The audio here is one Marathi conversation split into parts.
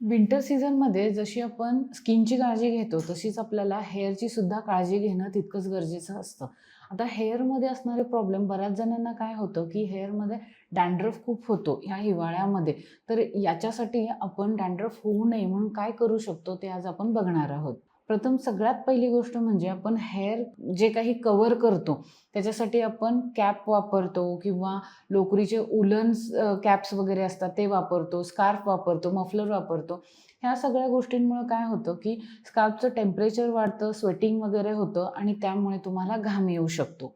विंटर सीझनमध्ये जशी आपण स्किनची काळजी घेतो, तशीच आपल्याला हेअरची सुद्धा काळजी घेणं तितकंच गरजेचं असतं. आता हेअरमध्ये असणारे प्रॉब्लेम बऱ्याच जणांना काय होतं, की हेअरमध्ये डॅन्ड्रफ खूप होतो ह्या हिवाळ्यामध्ये. तर याच्यासाठी आपण डॅन्ड्रफ होऊ नये म्हणून काय करू शकतो, ते आज आपण बघणार आहोत. प्रथम सगळ्यात पहिली गोष्ट म्हणजे आपण हेअर जे काही कव्हर करतो, त्याच्यासाठी आपण कॅप वापरतो किंवा लोकरीचे उलन्स कॅप्स वगैरे असतात ते वापरतो, स्कार्फ वापरतो, मफलर वापरतो. ह्या सगळ्या गोष्टींमुळं काय होतं, की स्कार्फचं टेम्परेचर वाढतं, स्वेटिंग वगैरे होतं आणि त्यामुळे तुम्हाला घाम येऊ शकतो.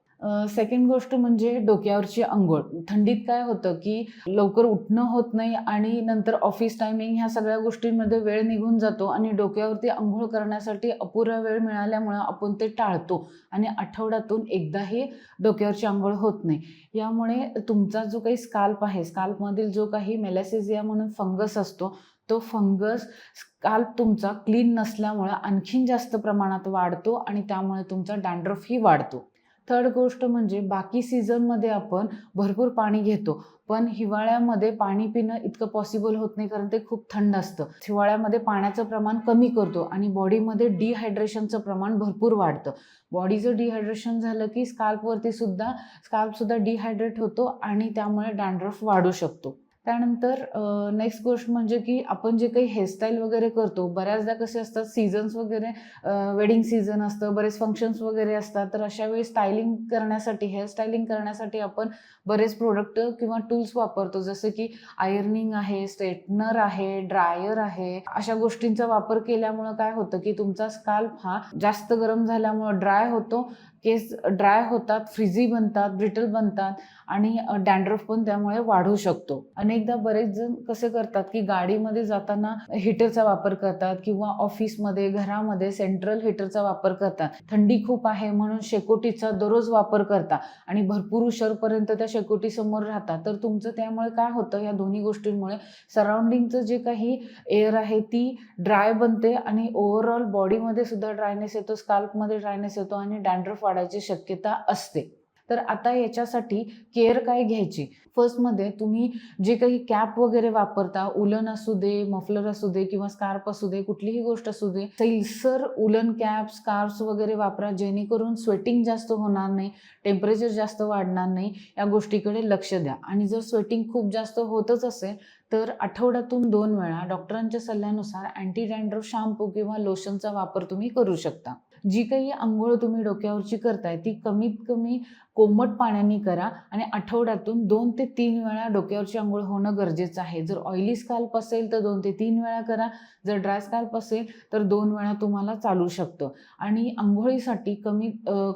सेकंड गोष्ट म्हणजे डोक्यावरची अंघोळ. थंडीत काय होतं, की लवकर उठणं होत नाही आणि नंतर ऑफिस टायमिंग ह्या सगळ्या गोष्टींमध्ये वेळ निघून जातो आणि डोक्यावरती अंघोळ करण्यासाठी अपुरा वेळ मिळाल्यामुळं आपण ते टाळतो आणि आठवड्यातून एकदाही डोक्यावरची अंघोळ होत नाही. यामुळे तुमचा जो काही स्काल्प आहे, स्काल्पमधील जो काही मेलॅसिसिया म्हणून फंगस असतो, तो फंगस स्काल्प तुमचा क्लीन नसल्यामुळं आणखीन जास्त प्रमाणात वाढतो आणि त्यामुळे तुमचा डॅन्ड्रफही वाढतो. थर्ड गोष्ट म्हणजे बाकी सीझनमध्ये आपण भरपूर पाणी घेतो, पण हिवाळ्यामध्ये पाणी पिणं इतकं पॉसिबल होत नाही कारण ते खूप थंड असतं. हिवाळ्यामध्ये पाण्याचं प्रमाण कमी करतो आणि बॉडीमध्ये डिहायड्रेशनचं प्रमाण भरपूर वाढतं. बॉडीचं डिहायड्रेशन झालं की स्काल्पसुद्धा डिहायड्रेट होतो आणि त्यामुळे डॅन्ड्रफ वाढू शकतो. त्यानंतर नेक्स्ट गोष्ट म्हणजे की आपण जे काही हेअरस्टाईल वगैरे करतो, बऱ्याचदा कसे असतात सीझन्स वगैरे वेडिंग सीझन असतं, बरेच फंक्शन्स वगैरे असतात. तर अशा वेळी स्टायलिंग करण्यासाठी, हेअर स्टायलिंग करण्यासाठी आपण बरेच प्रोडक्ट किंवा टूल्स वापरतो. जसं की आयर्निंग आहे, स्ट्रेटनर आहे, ड्रायर आहे. अशा गोष्टींचा वापर केल्यामुळं काय होतं, की तुमचा स्काल्प हा जास्त गरम झाल्यामुळं ड्राय होतो. केस ड्राय होतात, फ्रिझी बनतात, ब्रिटल बनतात आणि डॅन्ड्रफ पण त्यामुळे वाढू शकतो. अनेकदा बरेच जण कसे करतात, की गाडीमध्ये जाताना हीटरचा वापर करतात किंवा ऑफिसमध्ये, घरामध्ये सेंट्रल हीटरचा वापर करतात. थंडी खूप आहे म्हणून शेकोटीचा दररोज वापर करता आणि भरपूर उशीरपर्यंत त्या शेकोटीसमोर राहता. तर तुमचं त्यामुळे काय होतं, या दोन्ही गोष्टींमुळे सराउंडिंगचं जे काही एअर आहे ती ड्राय बनते आणि ओव्हरऑल बॉडीमध्ये सुद्धा ड्रायनेस येतो, स्काल्पमध्ये ड्रायनेस येतो आणि डॅन्ड्रफ वाढायची शक्यता असते. तर आता याच्यासाठी केअर काय घ्यायची? फर्स्टमध्ये तुम्ही जे काही कॅप वगैरे वापरता, उलन असू दे, मफलर असू दे किंवा स्कार्फ असू दे, कुठलीही गोष्ट असू दे, सैलसर उलन कॅप, स्कार्फ्स वगैरे वापरा, जेणेकरून स्वेटिंग जास्त होणार नाही, टेम्परेचर जास्त वाढणार नाही, या गोष्टीकडे लक्ष द्या. आणि जर स्वेटिंग खूप जास्त होतच असेल, तर आठवड्यातून 2 वेळा डॉक्टरांच्या सल्ल्यानुसार अँटी डॅन्ड्रफ शॅम्पू किंवा लोशनचा वापर तुम्ही करू शकता. जी काही अंघोळ तुम्ही डोक्यावरची करताय, ती कमीत कमी कोमट पाण्याने करा आणि आठवड्यातून 2 ते 3 वेळा डोक्यावरची अंघोळ होणं गरजेचं आहे. जर ऑइली स्काल्प असेल तर 2 ते 3 वेळा करा. जर ड्राय स्काल्प असेल तर 2 वेळा तुम्हाला चालू शकतं. आणि अंघोळीसाठी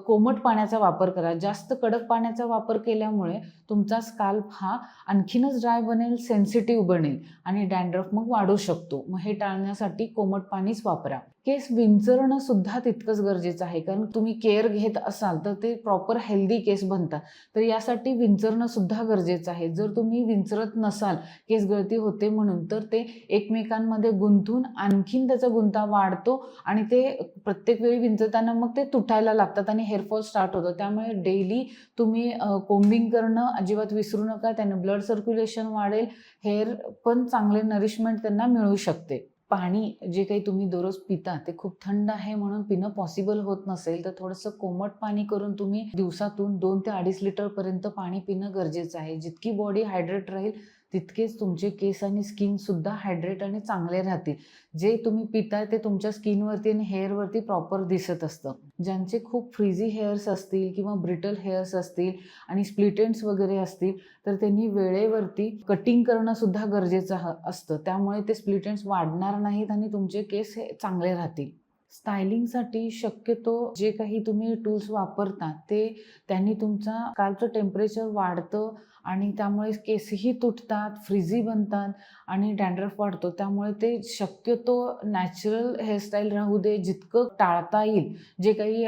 कोमट पाण्याचा वापर करा. जास्त कडक पाण्याचा वापर केल्यामुळे तुमचा स्काल्प हा आणखीनच ड्राय बनेल, सेन्सिटिव्ह बनेल आणि डॅन्ड्रफ मग वाढू शकतो. मग हे टाळण्यासाठी कोमट पाणीच वापरा. केस विंचरणं सुद्धा तितकंच गरजेचं आहे, कारण तुम्ही केअर घेत असाल तर ते प्रॉपर हेल्दी केस बनतात. तर यासाठी विंचरणं सुद्धा गरजेचं आहे. जर तुम्ही विंचरत नसाल, केस गळती होते म्हणून, तर ते एकमेकांमध्ये गुंतून आणखीन त्याचा गुंता वाढतो आणि ते प्रत्येक वेळी विंचरताना मग ते तुटायला लागतात आणि हेअरफॉल स्टार्ट होतं. त्यामुळे डेली तुम्ही कोम्बिंग करणं अजिबात विसरू नका. त्याने ब्लड सर्क्युलेशन वाढेल, हेअर पण चांगले नरिशमेंट त्यांना मिळू शकते. पाणी जे काही तुम्ही दररोज पिता ते खूप थंड आहे म्हणून पिणं पॉसिबल होत नसेल, तर थोडंसं कोमट पाणी करून तुम्ही दिवसातून 2 ते 2.5 लिटरपर्यंत पाणी पिणं गरजेचं आहे. जितकी बॉडी हायड्रेट राहील, तितकेच तुमचे केस आणि स्किनसुद्धा हायड्रेट आणि चांगले राहतील. जे तुम्ही पिताय ते तुमच्या स्किनवरती आणि हेअरवरती प्रॉपर दिसत असतं. ज्यांचे खूप फ्रिझी हेअर्स असतील किंवा ब्रिटल हेअर्स असतील आणि स्प्लिट एंड्स वगैरे असतील, तर त्यांनी वेळेवरती कटिंग करणं सुद्धा गरजेचं असतं. त्यामुळे ते स्प्लिट एंड्स वाढणार नाहीत आणि तुमचे केस हे चांगले राहतील. स्टायलिंगसाठी शक्यतो जे काही तुम्ही टूल्स वापरता त्यांनी तुमचा स्काल्पचं टेम्परेचर वाढतं आणि त्यामुळे केसही तुटतात, फ्रिझी बनतात आणि डॅन्ड्रफ वाढतो. त्यामुळे ते शक्यतो नॅचरल हेअरस्टाईल राहू दे, जितकं टाळता येईल. जे काही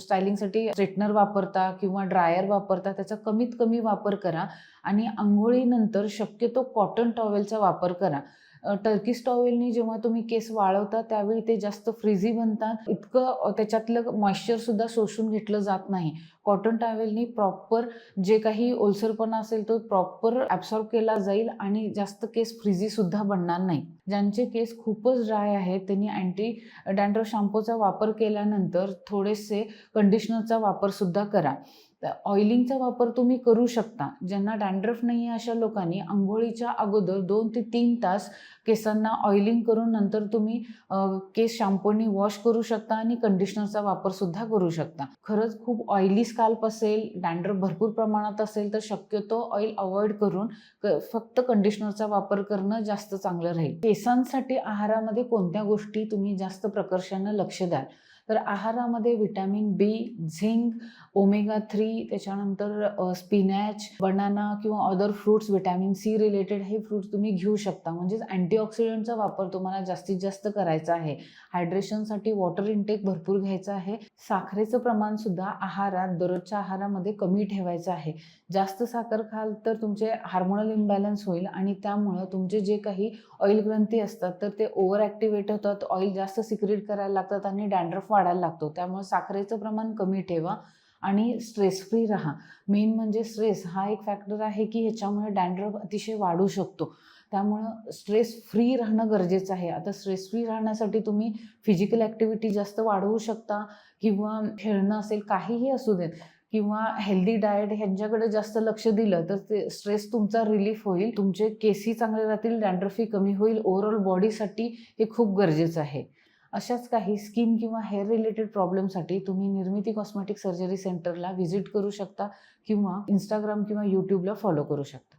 स्टायलिंगसाठी स्ट्रेटनर वापरता किंवा ड्रायर वापरता, त्याचा कमीत कमी वापर करा आणि अंघोळीनंतर शक्यतो कॉटन टॉवेलचा वापर करा. टर्किश टॉवेलनी जेव्हा तुम्ही केस वाळवता त्यावेळी ते जास्त फ्रिझी बनतात, इतकं त्याच्यातलं मॉइश्चरसुद्धा शोषून घेतलं जात नाही. कॉटन टॉवेलनी प्रॉपर जे काही ओलसरपणा असेल तो प्रॉपर ॲब्सॉर्ब केला जाईल आणि जास्त केस फ्रिझीसुद्धा बनणार नाही. ज्यांचे केस खूपच ड्राय आहेत त्यांनी अँटी डॅन्ड्रफ शॅम्पूचा वापर केल्यानंतर थोडेसे कंडिशनरचा वापरसुद्धा करा. ऑइलिंगचा वापर तुम्ही करू शकता. ज्यांना डॅन्ड्रफ नाही आहे अशा लोकांनी अंघोळीच्या अगोदर 2 ते 3 तास केसांना ऑइलिंग करून नंतर तुम्ही केस शॅम्पूनी वॉश करू शकता आणि कंडिशनरचा वापरसुद्धा करू शकता. खरंच खूप ऑइली स्कॅल्प असेल, डॅन्ड्रफ भरपूर प्रमाणात असेल तर शक्यतो ऑइल अवॉइड करून फक्त कंडिशनरचा वापर करणं जास्त चांगलं राहील. केसांसाठी आहारामध्ये कोणत्या गोष्टी तुम्ही जास्त प्रकर्षानं लक्ष द्याल? तर आहारामध्ये व्हिटॅमिन बी, झिंक, ओमेगा 3, त्याच्यानंतर स्पिनॅच, बनाना किंवा other fruits, vitamin C related हे फ्रुट्स तुम्ही घेऊ शकता. म्हणजेच अँटीऑक्सिडंटचा वापर तुम्हाला जास्तीत जास्त करायचा आहे. हायड्रेशनसाठी वॉटर इंटेक भरपूर घ्यायचं आहे. साखरेचं प्रमाणसुद्धा आहारात दररोजच्या आहारामध्ये कमी ठेवायचं आहे. जास्त साखर खाल तर तुमचे हार्मोनल इम्बॅलन्स होईल आणि त्यामुळं तुमचे जे काही ऑइल ग्रंथी असतात तर ते ओव्हर ॲक्टिवेट होतात, ऑइल जास्त सिक्रेट करायला लागतात आणि डॅन्ड्रफ वाढायला लागतो. त्यामुळे साखरेचं प्रमाण कमी ठेवा आणि स्ट्रेस फ्री राहा. मेन म्हणजे स्ट्रेस हा एक फॅक्टर आहे की ह्याच्यामुळे डॅन्ड्रफ अतिशय वाढू शकतो. त्यामुळं स्ट्रेस फ्री राहणं गरजेचं आहे. आता स्ट्रेस फ्री राहण्यासाठी तुम्ही फिजिकल ॲक्टिव्हिटी जास्त वाढवू शकता किंवा खेळणं असेल, काहीही असू देत किंवा हेल्दी डाएट ह्यांच्याकडे जास्त लक्ष दिलं तर ते स्ट्रेस तुमचा रिलीफ होईल, तुमचे केसही चांगले राहतील, डॅन्ड्रफही कमी होईल. ओव्हरऑल बॉडीसाठी हे खूप गरजेचं आहे. अशाच काही स्किन किंवा हेअर रिलेटेड प्रॉब्लेमसाठी तुम्ही निर्मिती कॉस्मेटिक सर्जरी सेंटरला व्हिजिट करू शकता किंवा Instagram किंवा YouTubeला फॉलो करू शकता.